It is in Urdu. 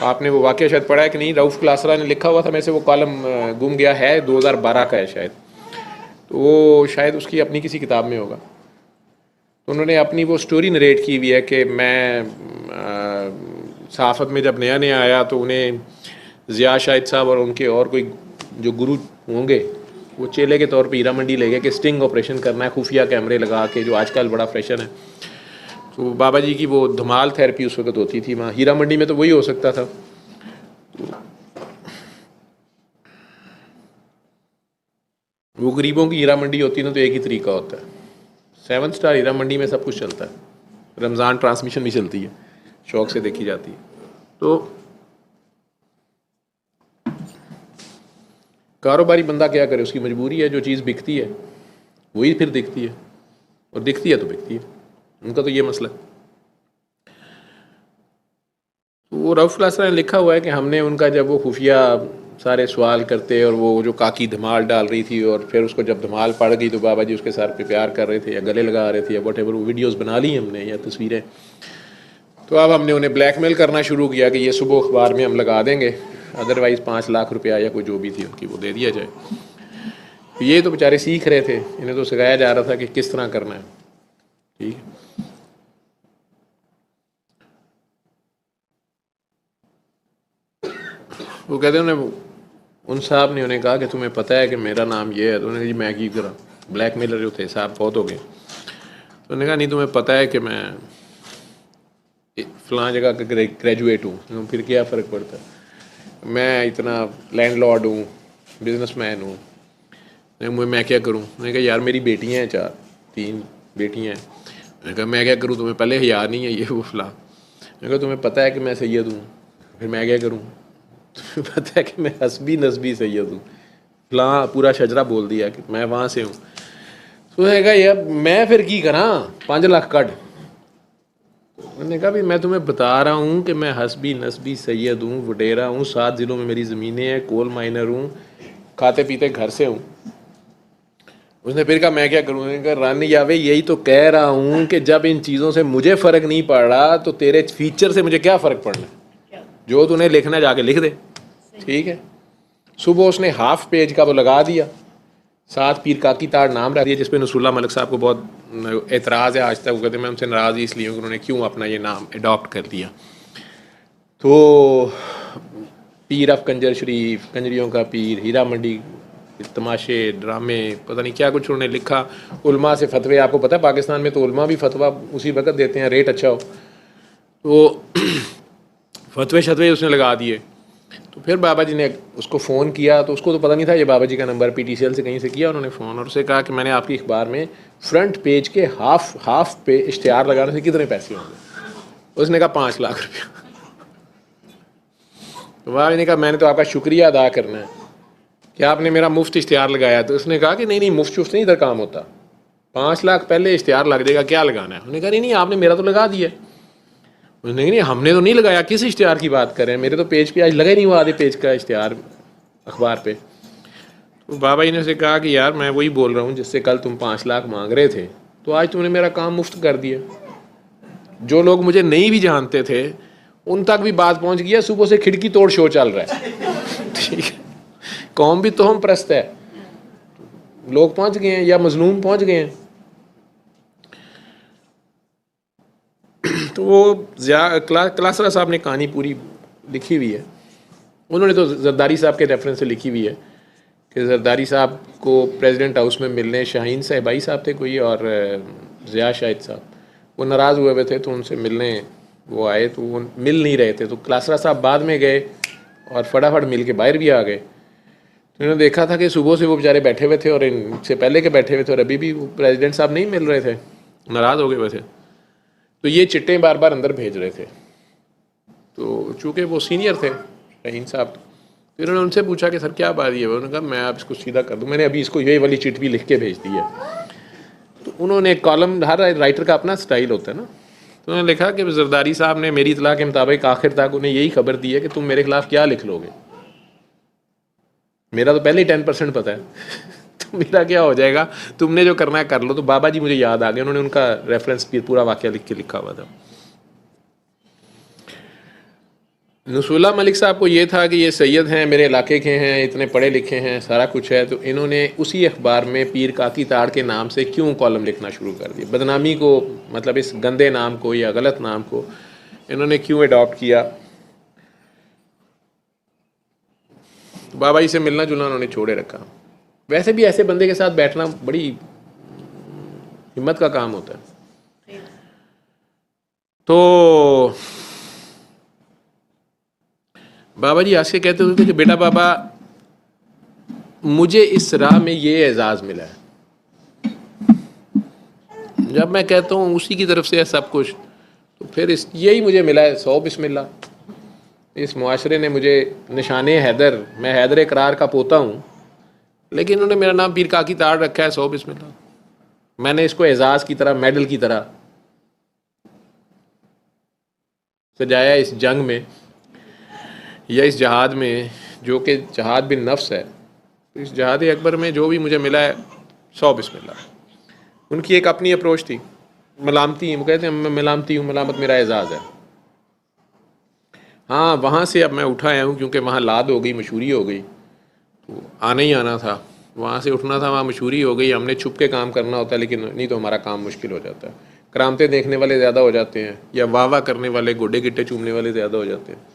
آپ نے وہ واقعہ شاید پڑھا ہے کہ نہیں، رؤف کلاسرا نے لکھا ہوا تھا، میں سے وہ کالم گم گیا ہے، 2012 کا ہے شاید، تو وہ شاید اس کی اپنی کسی کتاب میں ہوگا. تو انہوں نے اپنی وہ سٹوری نریٹ کی ہوئی ہے کہ میں صحافت میں جب نیا نیا آیا تو انہیں ضیاء شاہد صاحب اور ان کے اور کوئی جو گرو ہوں گے وہ چیلے کے طور پہ ہیرا منڈی لے گئے کہ اسٹنگ آپریشن کرنا ہے خفیہ کیمرے لگا کے، جو آج کل بڑا فیشن ہے. تو بابا جی کی وہ دھمال تھیراپی اس وقت ہوتی تھی وہاں ہیرا منڈی میں، تو وہی ہو سکتا تھا. وہ غریبوں کی ہیرا منڈی ہوتی ہے نا، تو ایک ہی طریقہ ہوتا ہے. 7 اسٹار ہیرا منڈی میں سب کچھ چلتا ہے، رمضان ٹرانسمیشن بھی چلتی ہے، شوق سے دیکھی جاتی ہے. تو کاروباری بندہ کیا کرے، اس کی مجبوری ہے، جو چیز بکتی ہے وہی پھر دکھتی ہے، اور دکھتی ہے تو بکتی ہے. ان کا تو یہ مسئلہ ہے. وہ رؤف کلاسرا نے لکھا ہوا ہے کہ ہم نے ان کا جب وہ خفیہ سارے سوال کرتے اور وہ جو کاکی دھمال ڈال رہی تھی، اور پھر اس کو جب دھمال پڑ گئی تو بابا جی اس کے سر پہ پیار کر رہے تھے یا گلے لگا رہے تھے یا واٹ ایور، وہ ویڈیوز بنا لی ہم نے یا تصویریں. تو اب ہم نے انہیں بلیک میل کرنا شروع کیا کہ یہ صبح اخبار میں ہم لگا دیں گے، ادروائز 5 لاکھ روپیہ یا کوئی جو بھی تھی ان کی وہ دے دیا جائے. یہ تو بیچارے سیکھ رہے تھے، انہیں تو سکھایا جا رہا تھا کہ کس طرح کرنا ہے. ٹھیک ہے. وہ کہتے ہیں ان صاحب نے انہیں کہا کہ تمہیں پتہ ہے کہ میرا نام یہ ہے، تو انہوں نے کہا جی میں کی کرا، بلیک میلر جو تھے صاحب بہت ہو گئے. تو انہوں نے کہا نہیں تمہیں پتہ ہے کہ میں فلاں جگہ کا گریجویٹ ہوں. پھر کیا فرق پڑتا ہے، میں اتنا لینڈ لارڈ ہوں، بزنس مین ہوں، میں کیا کروں. میں نے کہا یار میری بیٹیاں ہیں 3 بیٹیاں ہیں. میں نے کہا میں کیا کروں، تمہیں پہلے حیا نہیں ہے یہ وہ فلاں. میں نے کہا تمہیں پتہ ہے کہ میں سید ہوں، پھر میں کیا کروں. تمہیں پتہ ہے کہ میں حسبی نسبی سید ہوں، فلاں پورا شجرہ بول دیا کہ میں وہاں سے ہوں. تو میں نے کہا یار میں پھر کی کراں 5 لاکھ کٹ. میں نے کہا بھی میں تمہیں بتا رہا ہوں کہ میں حسبی نسبی سید ہوں، وڈیرا ہوں، 7 ضلعوں میں میری زمینیں ہیں، کول مائنر ہوں، کھاتے پیتے گھر سے ہوں. اس نے پھر کہا میں کیا کروں. نے کہا رانی یاوے یہی تو کہہ رہا ہوں کہ جب ان چیزوں سے مجھے فرق نہیں پڑ رہا تو تیرے فیچر سے مجھے کیا فرق پڑنا ہے، جو تو نے لکھنا جا کے لکھ دے. ٹھیک ہے. صبح اس نے ہاف پیج کا وہ لگا دیا، 7 پیر کاکی تاڑ نام رکھ دیا، جس پہ نصر اللہ ملک صاحب کو بہت اعتراض ہے آج تک. وہ کہتے ہیں میں ان سے ناراض اس لیے کہ انہوں نے کیوں اپنا یہ نام اڈاپٹ کر دیا. تو پیر آف کنجر شریف، کنجریوں کا پیر، ہیرا منڈی، تماشے، ڈرامے، پتہ نہیں کیا کچھ انہوں نے لکھا. علماء سے فتوے، آپ کو پتہ ہے پاکستان میں تو علماء بھی فتویٰ اسی وقت دیتے ہیں ریٹ اچھا ہو. تو فتوے شتوے اس نے لگا دیے. تو پھر بابا جی نے اس کو فون کیا، تو اس کو تو پتہ نہیں تھا یہ بابا جی کا number, P T C L سے کہیں سے کیا انہوں نے فون، اور اسے کہا کہ میں نے آپ کی اخبار میں فرنٹ پیج کے ہاف پہ اشتہار لگانے سے کتنے پیسے ہوں گے. اس نے کہا 5 لاکھ روپیہ. تو بابا جی نے کہا میں نے تو آپ کا شکریہ ادا کرنا ہے کہ آپ نے میرا مفت اشتہار لگایا. تو اس نے کہا کہ نہیں مفت شفت نہیں ادھر کام ہوتا، 5 لاکھ پہلے اشتہار لگ جائے گا، کیا لگانا ہے. انہوں نے کہا نہیں آپ نے میرا تو لگا دیا. نہیں ہم نے تو نہیں لگایا، کس اشتہار کی بات کریں، میرے تو پیج پہ آج لگا ہی نہیں ہوا آدھے پیج کا اشتہار اخبار پہ. تو بابا جی نے اسے کہا کہ یار میں وہی بول رہا ہوں جس سے کل تم 5 لاکھ مانگ رہے تھے، تو آج تم نے میرا کام مفت کر دیا. جو لوگ مجھے نہیں بھی جانتے تھے ان تک بھی بات پہنچ گیا، صبح سے کھڑکی توڑ شو چل رہا ہے. ٹھیک ہے. قوم بھی توہم پرست ہے، لوگ پہنچ گئے ہیں یا مظلوم پہنچ گئے ہیں. تو وہ کلاسرا صاحب نے کہانی پوری لکھی ہوئی ہے. انہوں نے تو زرداری صاحب کے ریفرنس سے لکھی ہوئی ہے کہ زرداری صاحب کو پریزیڈنٹ ہاؤس میں ملنے شاہین صاحبائی صاحب تھے کوئی اور ضیاء شاہد صاحب، وہ ناراض ہوئے تھے تو ان سے ملنے وہ آئے تو وہ مل نہیں رہے تھے. تو کلاسرا صاحب بعد میں گئے اور فٹافٹ مل کے باہر بھی آ گئے. تو انہوں نے دیکھا تھا کہ صبح سے وہ بیچارے بیٹھے ہوئے تھے اور ان سے پہلے کے بیٹھے ہوئے تھے، اور ابھی بھی وہ پریزیڈنٹ صاحب نہیں مل رہے تھے، ناراض ہو گئے ہوئے تھے. تو یہ چٹیں بار بار اندر بھیج رہے تھے. تو چونکہ وہ سینئر تھے شاہین صاحب، پھر انہوں نے ان سے پوچھا کہ سر کیا بات یہ ہے. انہوں نے کہا میں آپ اس کو سیدھا کر دوں، میں نے ابھی اس کو یہ والی چٹ بھی لکھ کے بھیج دی ہے. تو انہوں نے ایک کالم، ہر رائٹر کا اپنا سٹائل ہوتا ہے نا، تو انہوں نے لکھا کہ زرداری صاحب نے میری اطلاع کے مطابق آخر تک انہیں یہی خبر دی ہے کہ تم میرے خلاف کیا لکھ لو گے. میرا تو پہلے ہی 10% پتہ ہے تو میرا کیا ہو جائے گا، تم نے جو کرنا ہے کر لو. تو بابا جی مجھے یاد آ گئے، انہوں نے ان کا ریفرنس پورا واقعہ لکھ کے لکھا ہوا تھا. نصر اللہ ملک صاحب کو یہ تھا کہ یہ سید ہیں، میرے علاقے کے ہیں، اتنے پڑھے لکھے ہیں، سارا کچھ ہے، تو انہوں نے اسی اخبار میں پیر کاکی تاڑ کے نام سے کیوں کالم لکھنا شروع کر دیا، بدنامی کو، مطلب اس گندے نام کو یا غلط نام کو انہوں نے کیوں اڈاپٹ کیا. بابا جی سے ملنا جلنا انہوں نے چھوڑے رکھا. ویسے بھی ایسے بندے کے ساتھ بیٹھنا بڑی ہمت کا کام ہوتا ہے. تو بابا جی آج کے کہتے ہوتے تھے کہ بیٹا بابا مجھے اس راہ میں یہ اعزاز ملا ہے. جب میں کہتا ہوں اسی کی طرف سے ہے سب کچھ، تو پھر یہی مجھے ملا ہے. 100 بسم اللہ. اس معاشرے نے مجھے نشان حیدر، میں حیدر اقرار کا پوتا ہوں، لیکن انہوں نے میرا نام پیر کاکی تاڑ رکھا ہے. 100 بسم اللہ. میں نے اس کو اعزاز کی طرح، میڈل کی طرح سجایا اس جنگ میں یا اس جہاد میں، جو کہ جہاد بن نفس ہے. اس جہاد اکبر میں جو بھی مجھے ملا ہے 100 بسم اللہ. ان کی ایک اپنی اپروچ تھی، ملامتی. وہ کہتے ہیں میں ملامتی ہوں، ملامت میرا اعزاز ہے. ہاں وہاں سے اب میں اٹھا آیا ہوں کیونکہ وہاں لاد ہو گئی، مشہوری ہو گئی، تو آنا ہی آنا تھا. وہاں سے اٹھنا تھا، وہاں مشہوری ہو گئی. ہم نے چھپ کے کام کرنا ہوتا ہے، لیکن نہیں تو ہمارا کام مشکل ہو جاتا ہے. کرامتیں دیکھنے والے زیادہ ہو جاتے ہیں، یا واہ واہ کرنے والے، گوڈے گٹے چومنے والے زیادہ ہو جاتے ہیں.